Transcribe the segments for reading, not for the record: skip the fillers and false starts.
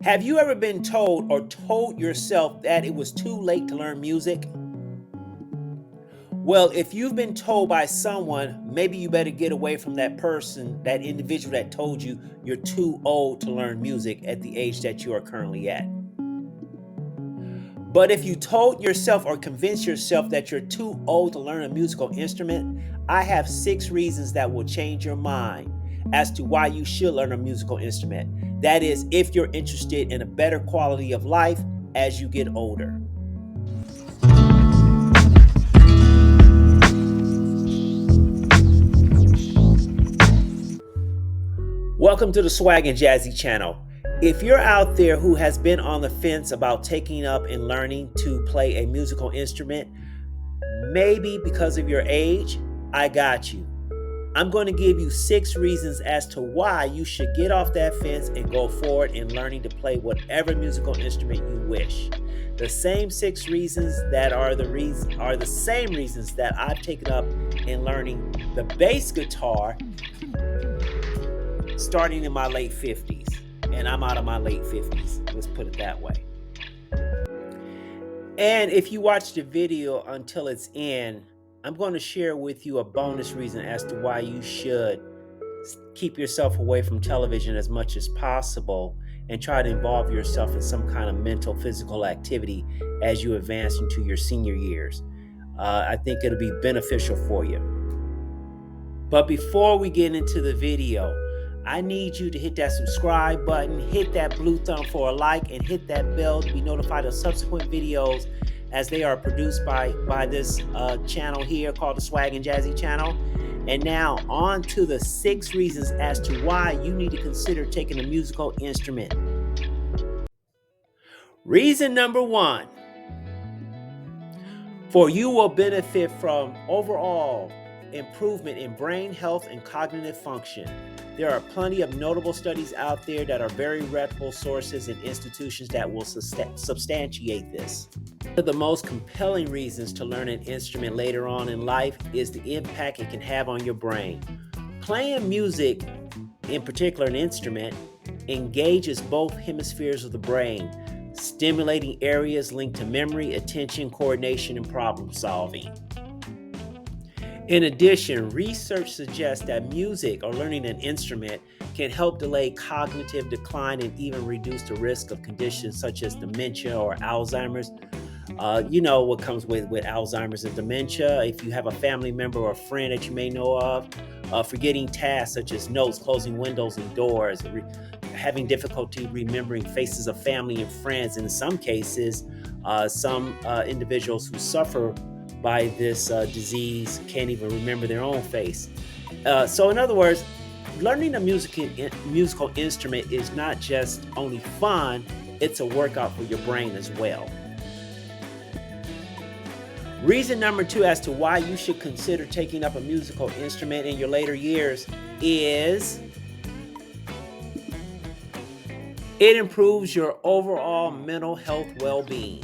Have you ever been told or told yourself that it was too late to learn music? Well, if you've been told by someone, maybe you better get away from that person, that individual that told you you're too old to learn music at the age that you are currently at. But if you told yourself or convinced yourself that you're too old to learn a musical instrument, I have 6 reasons that will change your mind as to why you should learn a musical instrument. That is, if you're interested in a better quality of life as you get older. Welcome to the Swag and Jazzy channel. If you're out there who has been on the fence about taking up and learning to play a musical instrument, maybe because of your age, I got you. I'm going to give you 6 reasons as to why you should get off that fence and go forward in learning to play whatever musical instrument you wish. The same 6 reasons that are the same reasons that I've taken up in learning the bass guitar starting in my late 50s. And I'm out of my late 50s. Let's put it that way. And if you watch the video until its end, I'm going to share with you a bonus reason as to why you should keep yourself away from television as much as possible and try to involve yourself in some kind of mental, physical activity as you advance into your senior years. I think it'll be beneficial for you. But before we get into the video, I need you to hit that subscribe button, hit that blue thumb for a like, and hit that bell to be notified of subsequent videos as they are produced by this channel here called the Swag and Jazzy channel. And now on to the 6 reasons as to why you need to consider taking a musical instrument. Reason number 1, for you will benefit from overall improvement in brain health and cognitive function. There are plenty of notable studies out there that are very reputable sources and institutions that will substantiate this. One of the most compelling reasons to learn an instrument later on in life is the impact it can have on your brain. Playing music, in particular an instrument, engages both hemispheres of the brain, stimulating areas linked to memory, attention, coordination, and problem solving. In addition, research suggests that music or learning an instrument can help delay cognitive decline and even reduce the risk of conditions such as dementia or Alzheimer's. You know what comes with Alzheimer's and dementia. If you have a family member or a friend that you may know of, forgetting tasks such as notes, closing windows and doors, having difficulty remembering faces of family and friends. And in some cases, some individuals who suffer by this disease can't even remember their own face. So in other words, learning a musical instrument is not just only fun, it's a workout for your brain as well. Reason number 2 as to why you should consider taking up a musical instrument in your later years is it improves your overall mental health well-being.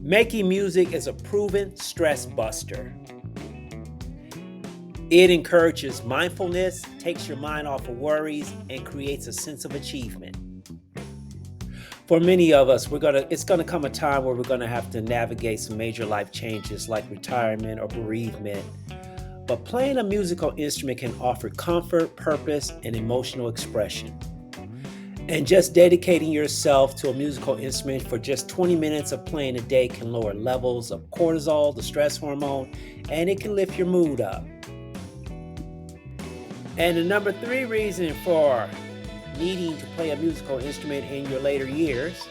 Making music is a proven stress buster. It encourages mindfulness, takes your mind off of worries, and creates a sense of achievement. For many of us, it's gonna come a time where we're gonna have to navigate some major life changes like retirement or bereavement. But playing a musical instrument can offer comfort, purpose, and emotional expression. And just dedicating yourself to a musical instrument for just 20 minutes of playing a day can lower levels of cortisol, the stress hormone, and it can lift your mood up. And the number 3 reason for needing to play a musical instrument in your later years,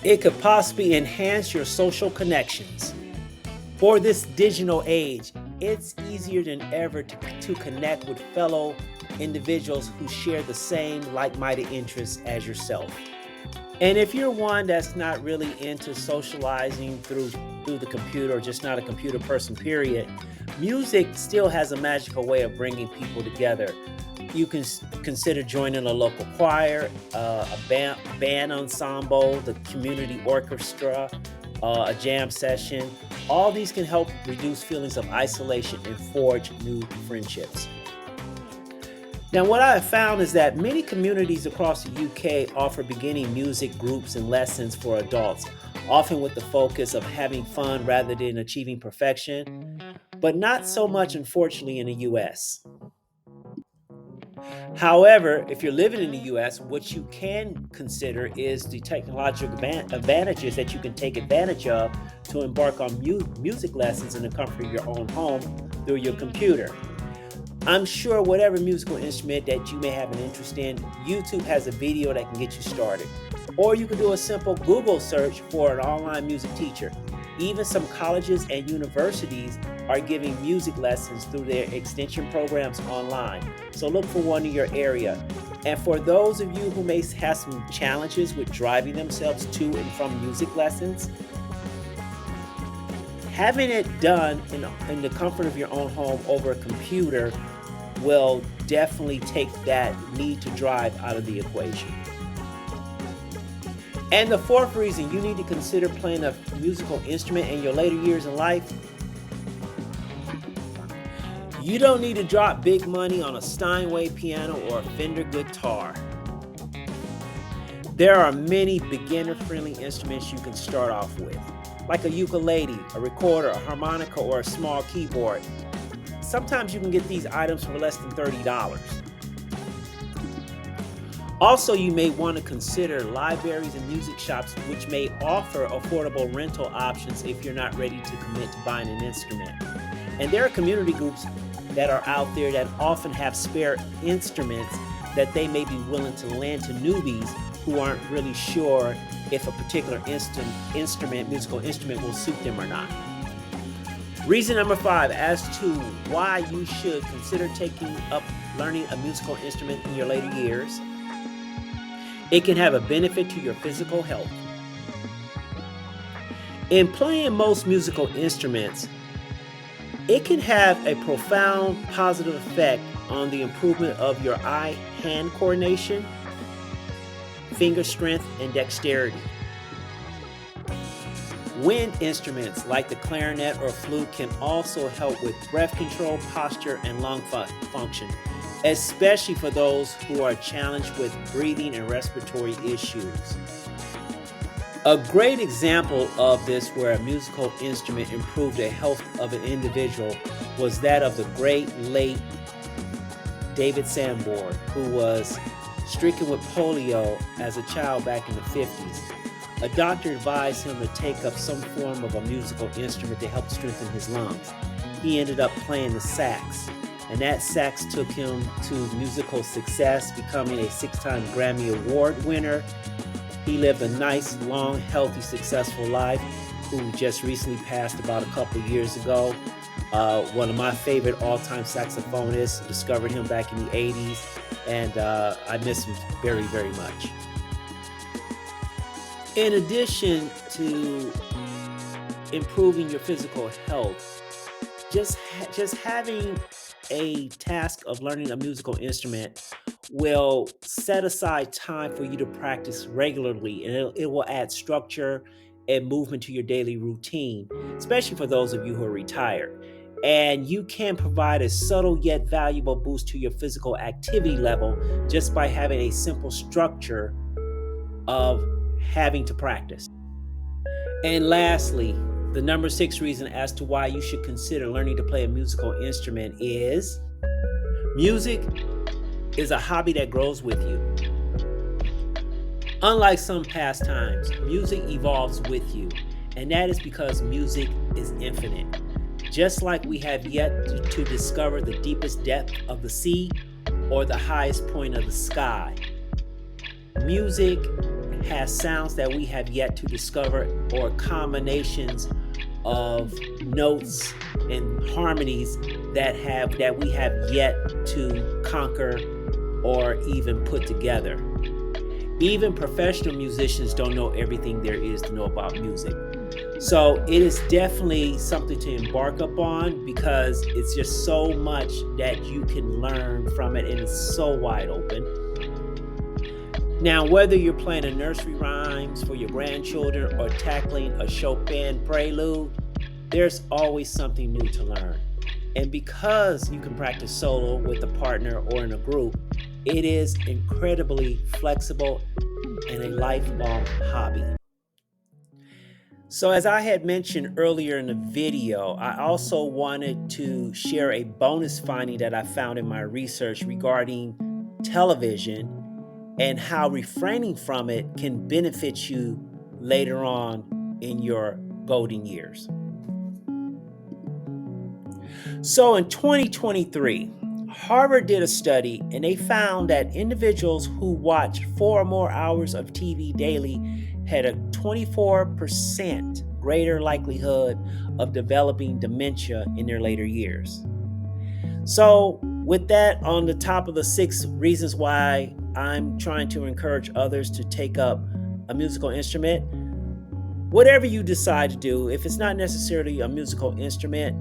it could possibly enhance your social connections. For this digital age, it's easier than ever to connect with fellow individuals who share the same like-minded interests as yourself. And if you're one that's not really into socializing through the computer or just not a computer person, period, music still has a magical way of bringing people together. You can consider joining a local choir, a band ensemble, the community orchestra, a jam session. All these can help reduce feelings of isolation and forge new friendships. Now, what I have found is that many communities across the UK offer beginning music groups and lessons for adults, often with the focus of having fun rather than achieving perfection, but not so much, unfortunately, in the US. However, if you're living in the US, what you can consider is the technological advantages that you can take advantage of to embark on music lessons in the comfort of your own home through your computer. I'm sure whatever musical instrument that you may have an interest in, YouTube has a video that can get you started. Or you can do a simple Google search for an online music teacher. Even some colleges and universities are giving music lessons through their extension programs online. So look for one in your area. And for those of you who may have some challenges with driving themselves to and from music lessons, having it done in the comfort of your own home over a computer will definitely take that need to drive out of the equation. And the fourth reason you need to consider playing a musical instrument in your later years in life, you don't need to drop big money on a Steinway piano or a Fender guitar. There are many beginner-friendly instruments you can start off with, like a ukulele, a recorder, a harmonica, or a small keyboard. Sometimes you can get these items for less than $30. Also, you may want to consider libraries and music shops which may offer affordable rental options if you're not ready to commit to buying an instrument. And there are community groups that are out there that often have spare instruments that they may be willing to lend to newbies who aren't really sure if a particular musical instrument will suit them or not. Reason number 5 as to why you should consider taking up learning a musical instrument in your later years. It can have a benefit to your physical health. In playing most musical instruments, it can have a profound positive effect on the improvement of your eye-hand coordination, finger strength, and dexterity. Wind instruments like the clarinet or flute can also help with breath control, posture, and lung function, especially for those who are challenged with breathing and respiratory issues. A great example of this where a musical instrument improved the health of an individual was that of the great late David Sanborn, who was stricken with polio as a child back in the 50s. A doctor advised him to take up some form of a musical instrument to help strengthen his lungs. He ended up playing the sax, and that sax took him to musical success, becoming a 6-time Grammy Award winner. He lived a nice, long, healthy, successful life, who just recently passed about a couple of years ago. One of my favorite all-time saxophonists, discovered him back in the 80s, and I miss him very, very much. In addition to improving your physical health, just having a task of learning a musical instrument will set aside time for you to practice regularly, and it will add structure and movement to your daily routine, especially for those of you who are retired. And you can provide a subtle yet valuable boost to your physical activity level just by having a simple structure of having to practice. And lastly, the number 6 reason as to why you should consider learning to play a musical instrument is music is a hobby that grows with you. Unlike some pastimes, music evolves with you, and that is because music is infinite. Just like we have yet to discover the deepest depth of the sea or the highest point of the sky, music has sounds that we have yet to discover, or combinations of notes and harmonies that we have yet to conquer or even put together. Even professional musicians don't know everything there is to know about music. So it is definitely something to embark upon, because it's just so much that you can learn from it, and it's so wide open. Now, whether you're playing a nursery rhymes for your grandchildren or tackling a Chopin prelude, there's always something new to learn. And because you can practice solo with a partner or in a group, it is incredibly flexible and a lifelong hobby. So as I had mentioned earlier in the video, I also wanted to share a bonus finding that I found in my research regarding television and how refraining from it can benefit you later on in your golden years. So in 2023, Harvard did a study and they found that individuals who watched 4 or more hours of TV daily had a 24% greater likelihood of developing dementia in their later years. So, with that on the top of the 6 reasons why I'm trying to encourage others to take up a musical instrument, whatever you decide to do, if it's not necessarily a musical instrument,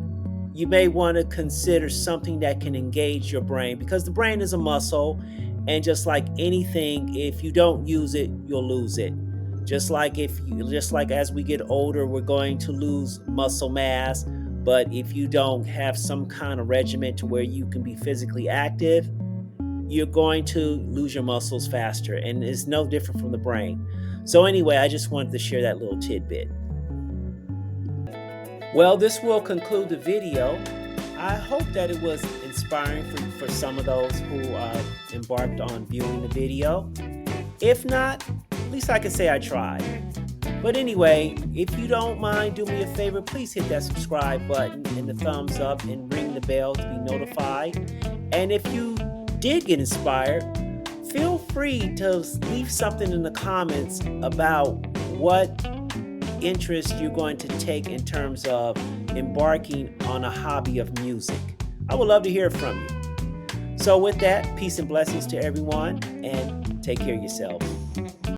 you may want to consider something that can engage your brain, because the brain is a muscle, and just like anything, if you don't use it, you'll lose it. Just like as we get older, we're going to lose muscle mass, but if you don't have some kind of regimen to where you can be physically active, you're going to lose your muscles faster, and it's no different from the brain. So anyway, I just wanted to share that little tidbit. Well, this will conclude the video. I hope that it was inspiring for some of those who embarked on viewing the video. If not, at least I can say I tried. But anyway, if you don't mind, do me a favor, please hit that subscribe button and the thumbs up and ring the bell to be notified. And if you did get inspired, feel free to leave something in the comments about what interest you're going to take in terms of embarking on a hobby of music. I would love to hear from you. So with that, peace and blessings to everyone, and take care of yourselves.